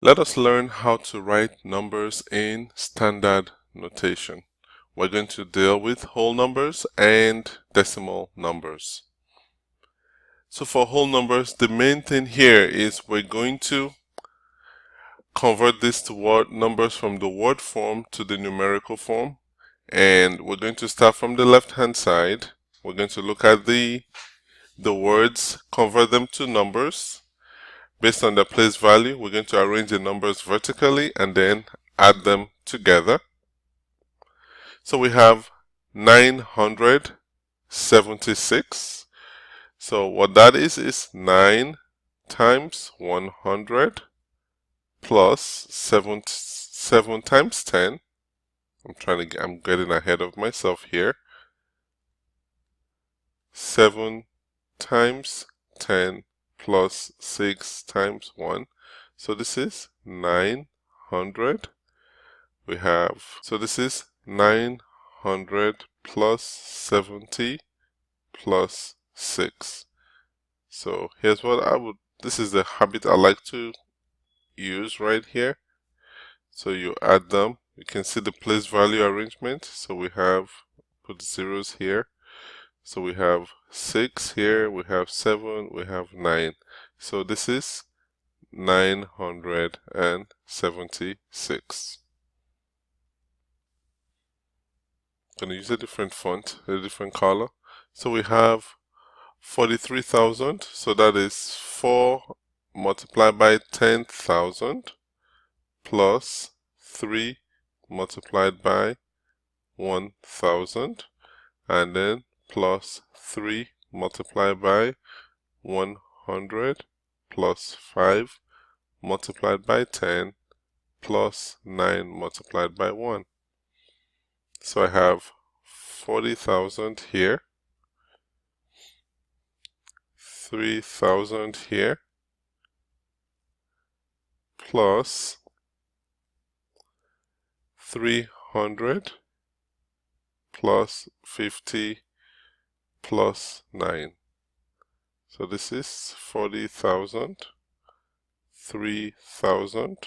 Let us learn how to write numbers in standard notation. We're going to deal with whole numbers and decimal numbers. So for whole numbers, the main thing here is we're going to convert this to word numbers from the word form to the numerical form. And we're going to start from the left hand side. We're going to look at the words, convert them to numbers. Based on the place value, we're going to arrange the numbers vertically and then add them together. So we have 976. So what that is 9 times 100 plus 7 times 10. I'm getting ahead of myself here. 7 times 10 plus 6 times 1. So this is 900. So this is 900 plus 70 plus 6. So here's what this is the habit I like to use right here. So you add them. You can see the place value arrangement. So we have, put zeros here. So we have 6 here, we have 7, we have 9. So this is 976. I'm going to use a different font, a different color. So we have 43,000. So that is 4 multiplied by 10,000 plus 3 multiplied by 1,000, and then plus 3 multiplied by 100 plus 5 multiplied by 10 plus 9 multiplied by 1. So I have 40,000 here, 3,000 here, plus 300 plus 50 plus 9. So this is 40,000, 3,000,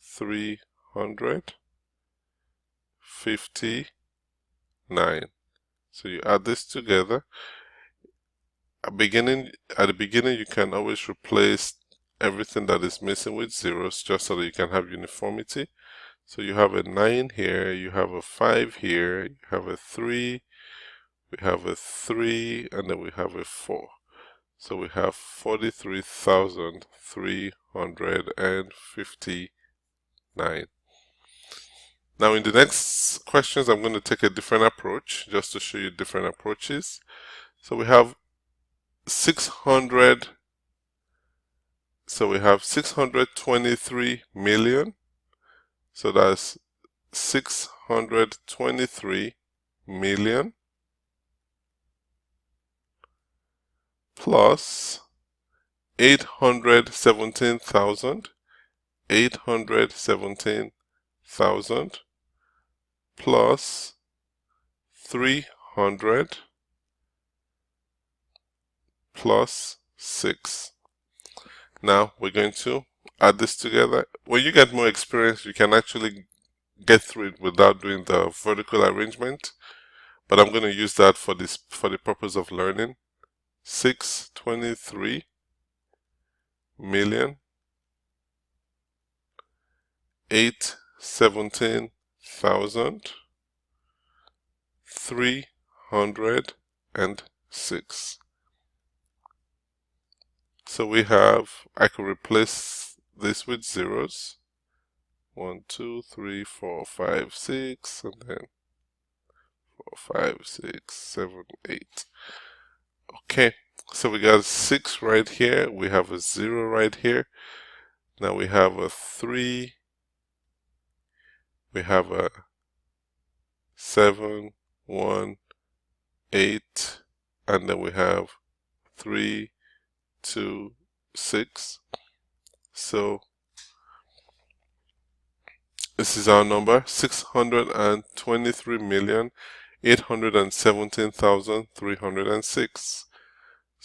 300, 59. So you add this together. At the beginning, you can always replace everything that is missing with zeros just so that you can have uniformity. So you have a 9 here, you have a 5 here, you have a 3, we have a 3, and then we have a 4. So we have 43,359. Now in the next questions, I'm going to take a different approach just to show you different approaches. So we have 600. So we have 623 million. So that's 623 million plus 817,000, 817,000 plus 300 plus 6. Now we're going to add this together. When you get more experience, you can actually get through it without doing the vertical arrangement, but I'm going to use that for the purpose of learning. 623 million, 817,000, 306. So we have, I could replace this with zeros. 1, 2, 3, 4, 5, 6, and then 4, 5, 6, 7, 8. Okay, so we got 6 right here. We have a 0 right here. Now we have a 3. We have a 7, 1, 8, and then we have 3, 2, 6. So this is our number, 623,817,306.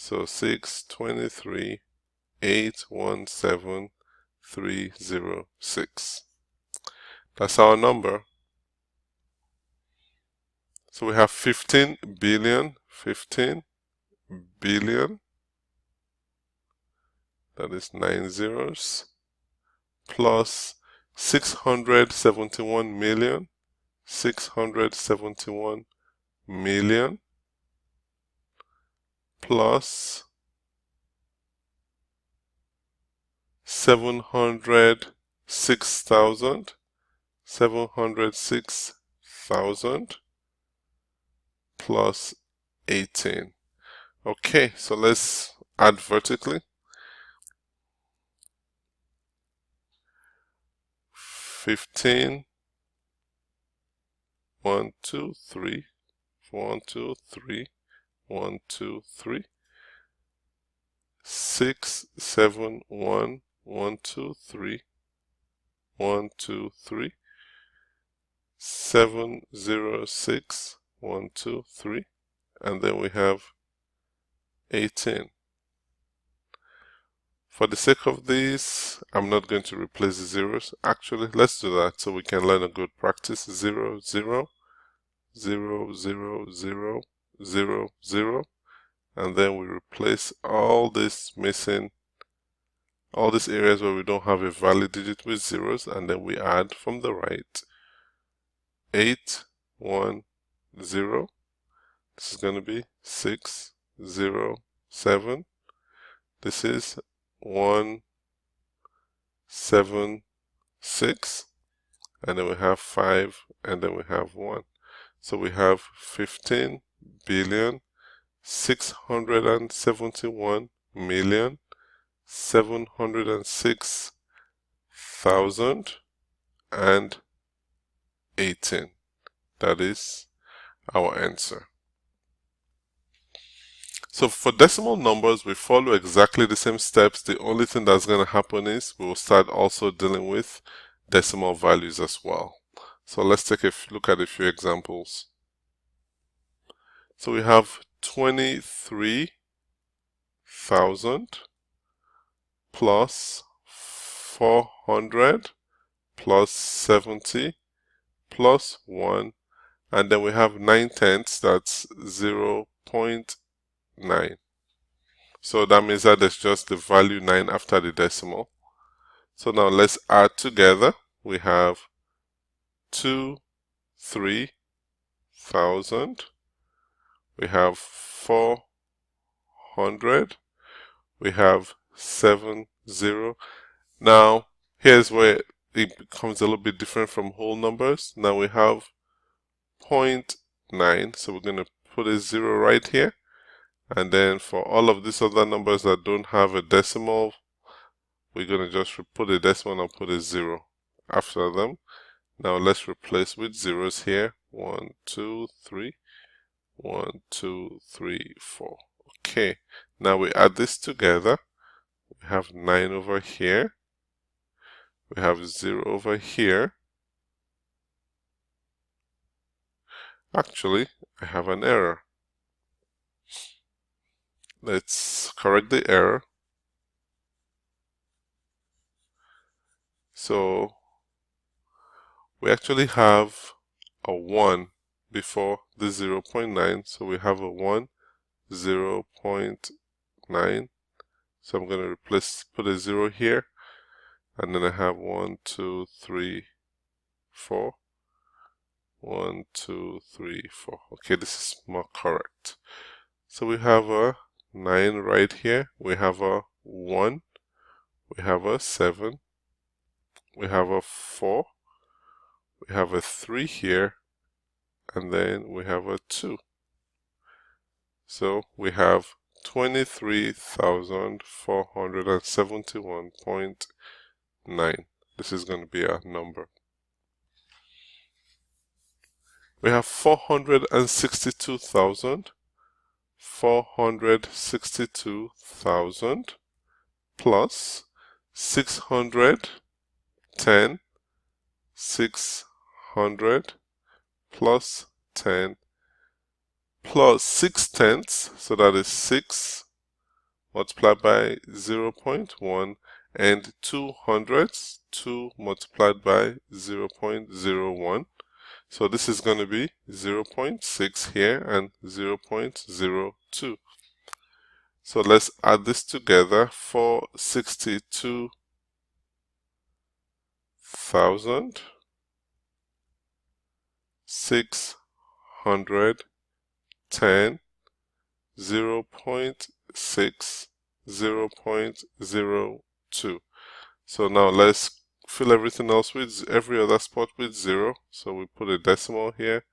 So 623,817,306. 306. That's our number. So we have 15 billion, that is 9 zeros, plus 671 million, 671 million, plus 706,000, 706,000, plus 18. Okay, so let's add vertically. 15, 1, 2, 3, 1, 2, 3, 1, 2, 3, 6, 7, 1, 1, 2, 3, 1, 2, 3, 7, 0, 6, 1, 2, 3, and then we have 18. For the sake of this, I'm not going to replace the zeros. Actually, let's do that so we can learn a good practice. 0, 0, 0, 0, 0, 0, 0, and then we replace all this missing, all these areas where we don't have a valid digit with zeros, and then we add from the right. 8, 1, 0. This is going to be 6, 0, 7. This is 1, 7, 6, and then we have 5, and then we have 1. So we have 15 billion 671 million 706,018. That is our answer. So for decimal numbers, we follow exactly the same steps. The only thing that's going to happen is we will start also dealing with decimal values as well. So let's take a look at a few examples. So we have 23,000 plus 400 plus 70 plus 1, and then we have 9/10, that's 0.9. So that means that there's just the value 9 after the decimal. So now let's add together. We have 3,000, we have 400, we have 70. Now here's where it becomes a little bit different from whole numbers. Now we have 0.9, so we're going to put a 0 right here, and then for all of these other numbers that don't have a decimal, we're going to just put a decimal and put a 0 after them. Now let's replace with zeros here. 1, 2, 3, 1, 2, 3, 4. Okay, now we add this together. We have 9 over here, we have 0 over here. Actually, I have an error. Let's correct the error. So we actually have a 1 before the 0.9, so we have a 1, 0.9. So I'm going to put a 0 here, and then I have 1, 2, 3, 4. 1, 2, 3, 4. Okay, this is more correct. So we have a 9 right here, we have a 1, we have a 7, we have a 4, we have a 3 here, and then we have a 2. So we have 23,471.9. This is going to be our number. We have 462,000 plus 610, 600 plus 10 plus 6/10, so that is 6 multiplied by 0.1, and 2 hundredths, 2 multiplied by 0.01. So this is going to be 0.6 here and 0.02. So let's add this together for 62,610, 0.6, 0.02. So now let's fill everything else with every other spot with 0. So we put a decimal here.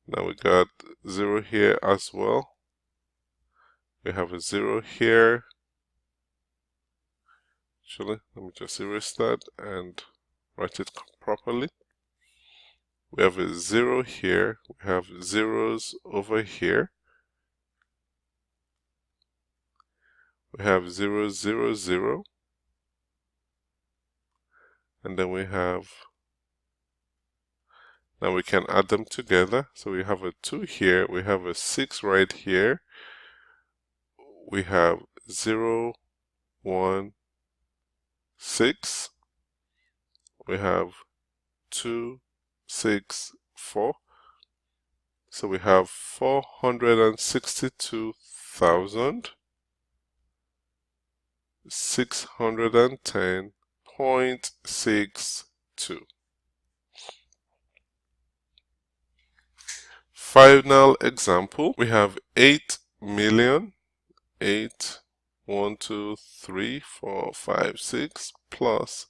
Now we got 0 here as well. We have a 0 here. Actually, let me just erase that and write it properly. We have a 0 here. We have zeros over here. We have 0, 0, 0. And then we have, now we can add them together. So we have a 2 here. We have a 6 right here. We have 0, 1, 6. We have 2, 6, 4. So we have 462,610.62. Final example, we have 8 million, 8, 1, 2, 3, 4, 5, 6, plus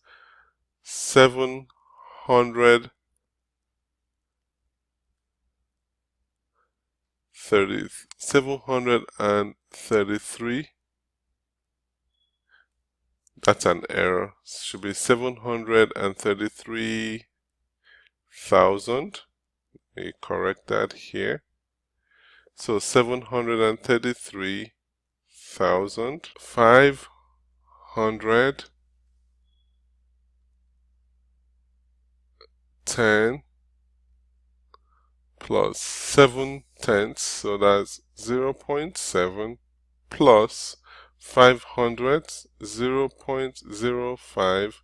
733. That's an error. It should be 733,000. We correct that here. So 733,510 plus 7/10, so that's 0.7 plus 500, 0.05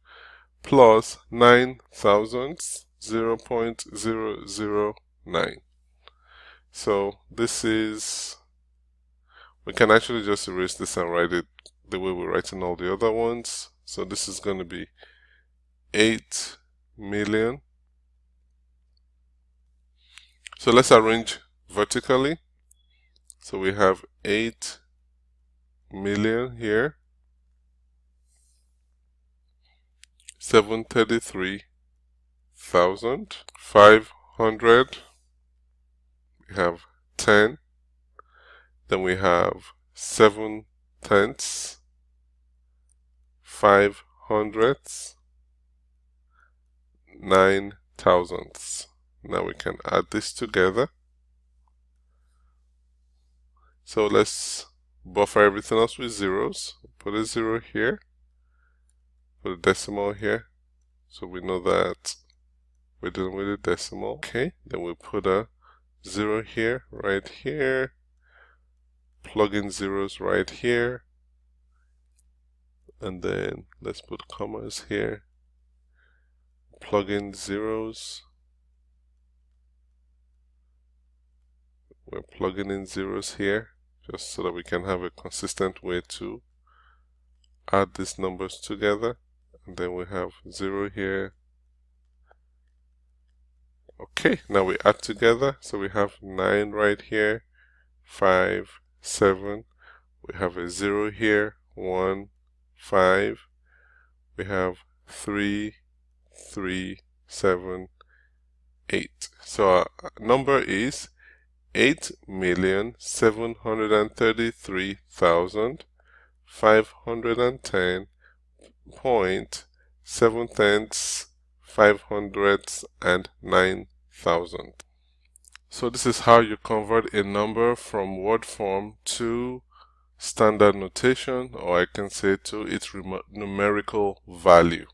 plus 9 thousandths, 0.009. So this is, we can actually just erase this and write it the way we're writing all the other ones. So this is going to be 8 million. So let's arrange vertically. So we have 8 million here, 733,000, 500, we have 10, then we have 7/10, 5 hundredths, 9 thousandths. Now we can add this together. So let's buffer everything else with zeros. Put a 0 here, put a decimal here, so we know that we're dealing with a decimal. Okay, then we put a 0 here, right here, plug in zeros right here, and then let's put commas here, plug in zeros. We're plugging in zeros here just so that we can have a consistent way to add these numbers together. And then we have 0 here. Okay, now we add together. So we have 9 right here, 5, 7. We have a 0 here, 1, 5. We have 3, 3, 7, 8. So our number is 8,733,510.7/10, 500ths, and 9,000. So this is how you convert a number from word form to standard notation, or I can say to its numerical value.